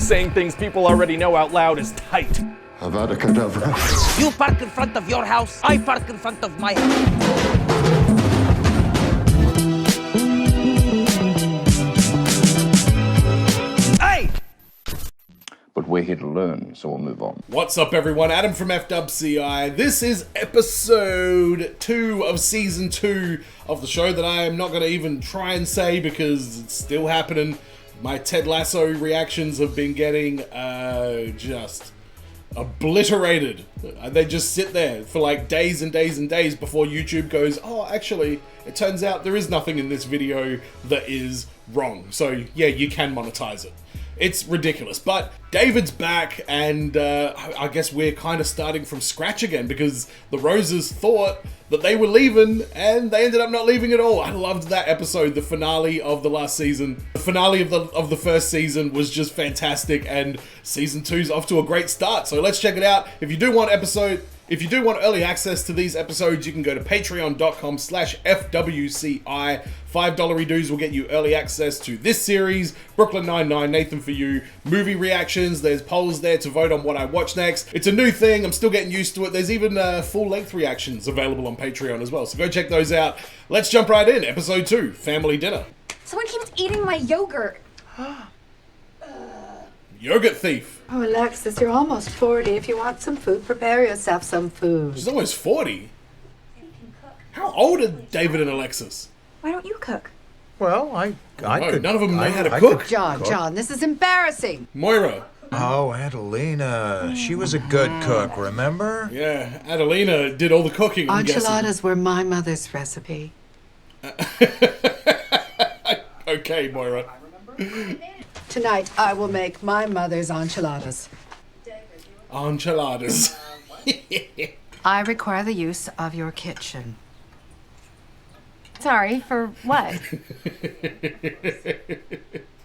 Saying things people already know out loud is tight. Avada Kedavra. You park in front of your house, I park in front of my house. Hey! But we're here to learn, so we'll move on. What's up, everyone? Adam from FWCI. This is episode 2 of season 2 of the show that I am not going to even try and say because it's still happening. My Ted Lasso reactions have been getting just obliterated. They just sit there for like days and days and days before YouTube goes, oh, actually, it turns out there is nothing in this video that is wrong. So yeah, you can monetize it. It's ridiculous, but David's back, and I guess we're kind of starting from scratch again because the Roses thought that they were leaving, and they ended up not leaving at all. I loved that episode, the finale of the last season. The finale of the first season was just fantastic, and season 2's off to a great start. So let's check it out. If you do want early access to these episodes, you can go to patreon.com/FWCI. $5 dues will get you early access to this series, Brooklyn Nine-Nine, Nathan For You, movie reactions. There's polls there to vote on what I watch next. It's a new thing. I'm still getting used to it. There's even full-length reactions available on Patreon as well. So go check those out. Let's jump right in. Episode 2, Family Dinner. Someone keeps eating my yogurt. Yogurt thief. Oh, Alexis, you're almost 40. If you want some food, prepare yourself some food. She's almost 40. How old are David and Alexis? Why don't you cook? Well, I could. None of them know how to cook. John, this is embarrassing. Moira. Oh, Adelina. She was a good cook, remember? Yeah, Adelina did all the cooking, I'm guessing. Enchiladas were my mother's recipe. Okay, Moira. Tonight, I will make my mother's enchiladas. Enchiladas. I require the use of your kitchen. Sorry, for what?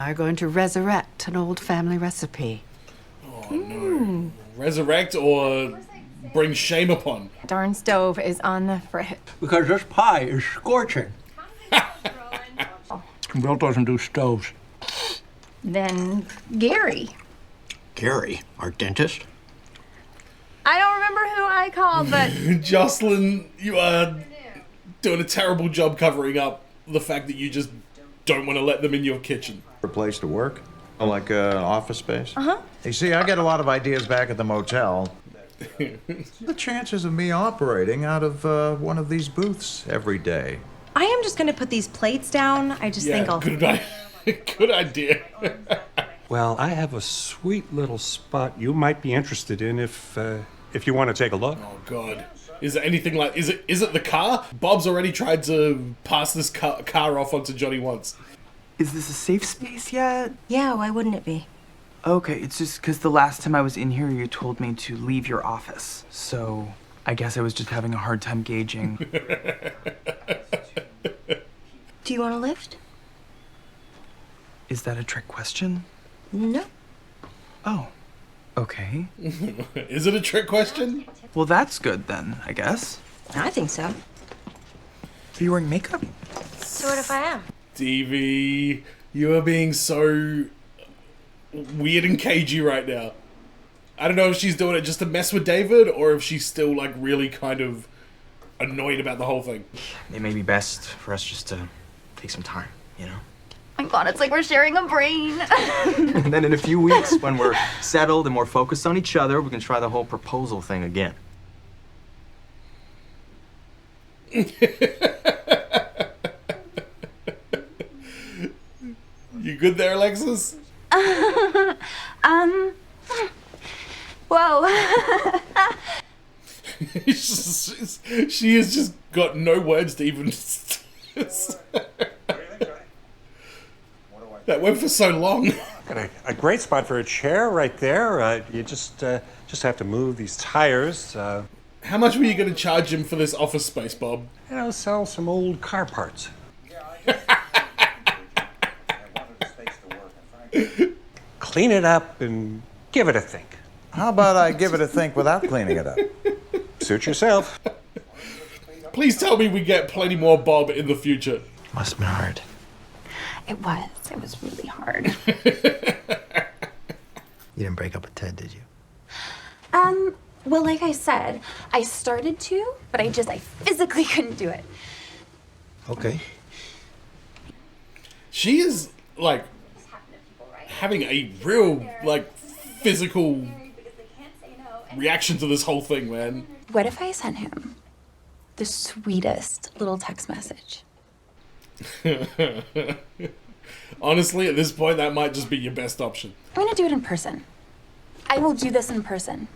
I'm going to resurrect an old family recipe. Oh, no. Resurrect or bring shame upon? Darn stove is on the fritz. Because this pie is scorching. Bill doesn't do stoves. Then Gary. Gary, our dentist? I don't remember who I called, but... Jocelyn, you are doing a terrible job covering up the fact that you just don't want to let them in your kitchen. A place to work? Like an office space? Uh-huh. You see, I get a lot of ideas back at the motel. The chances of me operating out of one of these booths every day. I am just gonna put these plates down. I just think I'll... Good idea. Well, I have a sweet little spot you might be interested in if you want to take a look. Oh, God. Is it anything like... Is it the car? Bob's already tried to pass this car off onto Johnny once. Is this a safe space yet? Yeah, why wouldn't it be? Okay, it's just because the last time I was in here, you told me to leave your office. So, I guess I was just having a hard time gauging. Do you want a lift? Is that a trick question? No. Oh, okay. Is it a trick question? Well, that's good then, I guess. I think so. Are you wearing makeup? So what if I am? Stevie, you are being so weird and cagey right now. I don't know if she's doing it just to mess with David or if she's still like really kind of annoyed about the whole thing. It may be best for us just to take some time, you know? Oh my God, it's like we're sharing a brain. And then in a few weeks, when we're settled and more focused on each other, we can try the whole proposal thing again. You good there, Alexis? Whoa. She has just got no words to even... That went for so long. Got a great spot for a chair right there. You just have to move these tires. How much were you going to charge him for this office space, Bob? You know, sell some old car parts. Clean it up and give it a think. How about I give it a think without cleaning it up? Suit yourself. Please tell me we get plenty more Bob in the future. Must have been hard. It was really hard. You didn't break up with Ted, did you? Well, like I said, I started to, but I physically couldn't do it. Okay. She is, like, having a real, like, physical reaction to this whole thing, man. What if I sent him the sweetest little text message? Honestly, at this point, that might just be your best option. I'm gonna do it in person. I will do this in person.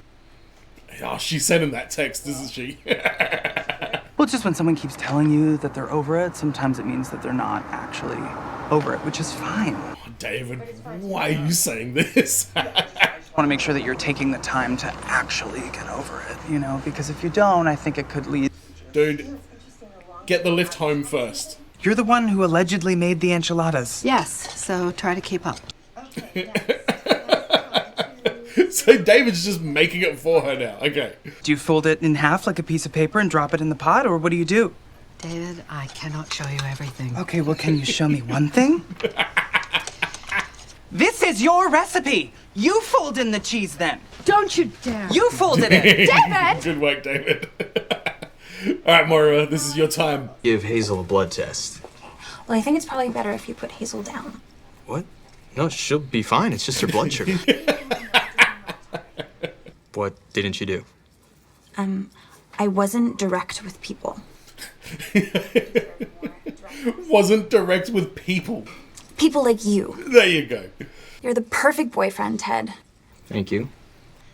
Oh, she's sending that text, isn't she? Well, just when someone keeps telling you that they're over it, sometimes it means that they're not actually over it, which is fine. Oh, David, why are you saying this? I want to make sure that you're taking the time to actually get over it, you know, because if you don't, I think it could lead... Dude, get the lift home first. You're the one who allegedly made the enchiladas. Yes, so try to keep up. So David's just making it for her now. Okay. Do you fold it in half like a piece of paper and drop it in the pot, or what do you do? David, I cannot show you everything. Okay, well, can you show me one thing? This is your recipe. You fold in the cheese then. Don't you dare. You folded it. David! Good work, David. All right, Moira, this is your time. Give Hazel a blood test. Well, I think it's probably better if you put Hazel down. What? No, she'll be fine. It's just her blood sugar. What didn't you do? I wasn't direct with people. Wasn't direct with people. People like you. There you go. You're the perfect boyfriend, Ted. Thank you.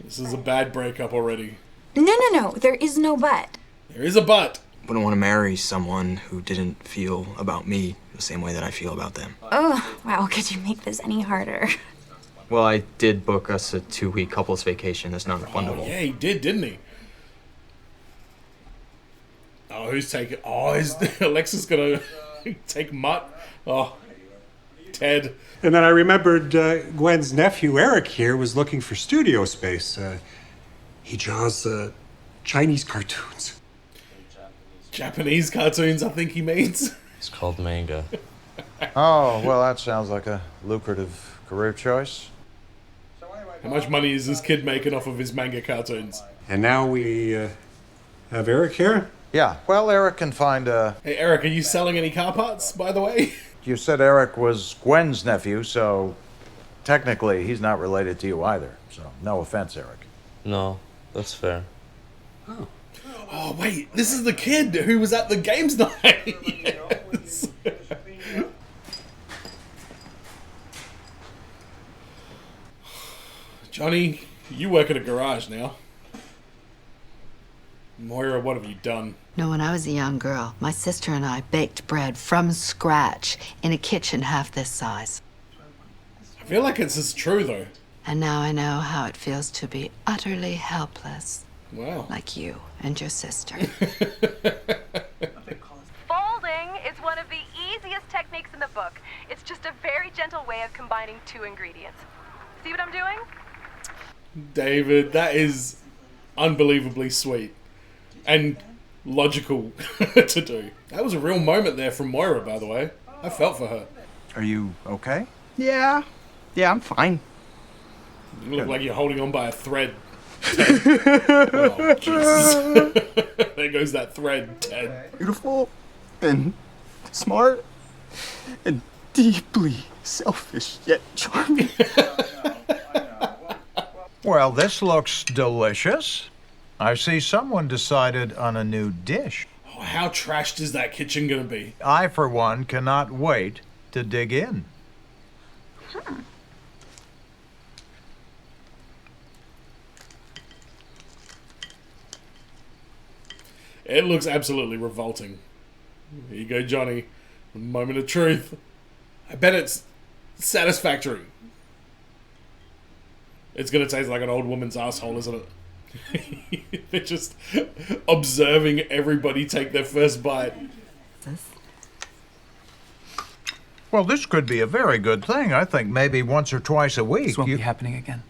This is a bad breakup already. No. There is no but. There is a but. Wouldn't want to marry someone who didn't feel about me the same way that I feel about them. Oh, wow. Could you make this any harder? Well, I did book us a 2-week couples vacation that's non-refundable. Oh, yeah, he did, didn't he? Oh, who's taking... Oh, is Alexa's gonna take Mutt? Oh, Ted. And then I remembered Gwen's nephew, Eric, here was looking for studio space. He draws Chinese cartoons. Japanese cartoons, I think he means. It's called manga. Oh, well, that sounds like a lucrative career choice. How much money is this kid making off of his manga cartoons? And now we have Eric here? Yeah, well, Eric can find a... Hey, Eric, are you selling any car parts, by the way? You said Eric was Gwen's nephew, so technically he's not related to you either. So, no offense, Eric. No, that's fair. Oh, wait, this is the kid who was at the games night. Yes. Johnny, you work at a garage now. Moira, what have you done? No, when I was a young girl, my sister and I baked bread from scratch in a kitchen half this size. I feel like it's as true, though. And now I know how it feels to be utterly helpless. Wow. Like you and your sister. Folding is one of the easiest techniques in the book. It's just a very gentle way of combining two ingredients. See what I'm doing? David, that is unbelievably sweet. And logical to do. That was a real moment there from Moira, by the way. I felt for her. Are you okay? Yeah, I'm fine. You look like you're holding on by a thread. Oh, Jesus. There goes that thread, Ted. Beautiful and smart and deeply selfish yet charming. Well, this looks delicious. I see someone decided on a new dish. Oh, how trashed is that kitchen gonna be? I, for one, cannot wait to dig in. It looks absolutely revolting. Here you go, Johnny. A moment of truth. I bet it's satisfactory. It's gonna taste like an old woman's asshole, isn't it? They're just observing everybody take their first bite. Well, this could be a very good thing. I think maybe once or twice a week. This won't be happening again.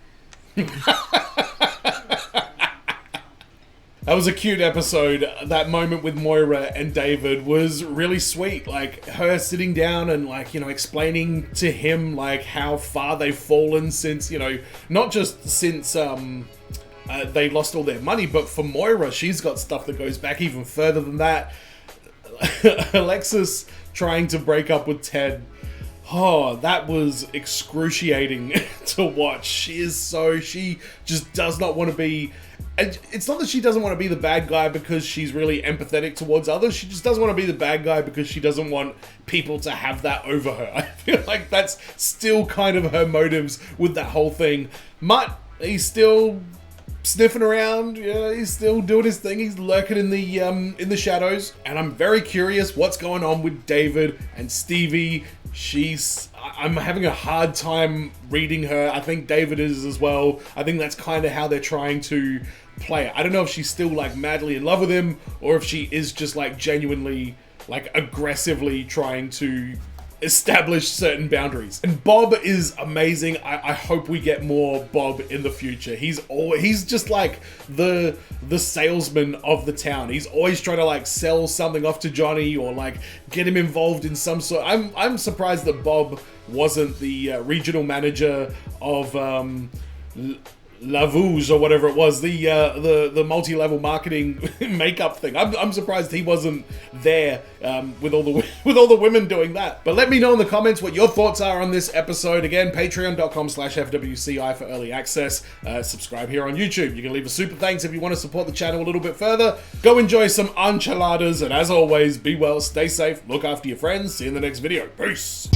That was a cute episode. That moment with Moira and David was really sweet. Like, her sitting down and, like, you know, explaining to him, like, how far they've fallen since, you know, not just since, they lost all their money, but for Moira, she's got stuff that goes back even further than that. Alexis trying to break up with Ted. Oh, that was excruciating to watch. She just does not want to be... It's not that she doesn't want to be the bad guy because she's really empathetic towards others. She just doesn't want to be the bad guy because she doesn't want people to have that over her. I feel like that's still kind of her motives with that whole thing. Mutt, he's still sniffing around. Yeah, he's still doing his thing. He's lurking in the shadows. And I'm very curious what's going on with David and Stevie. I'm having a hard time reading her. I think David is as well. I think that's kind of how they're trying to play it. I don't know if she's still like madly in love with him or if she is just like genuinely like aggressively trying to establish certain boundaries. And Bob is amazing. I hope we get more Bob in the future. He's just like the salesman of the town. He's always trying to like sell something off to Johnny or like get him involved in some sort. I'm surprised that Bob wasn't the regional manager of Lavouge or whatever it was, the multi-level marketing makeup thing. I'm surprised he wasn't there with all the women doing that. But let me know in the comments what your thoughts are on this episode. Again, patreon.com/FWCI for early access. Subscribe here on YouTube. You can leave a super thanks if you want to support the channel a little bit further. Go enjoy some enchiladas, and as always, be well, stay safe, look after your friends. See you in the next video. Peace.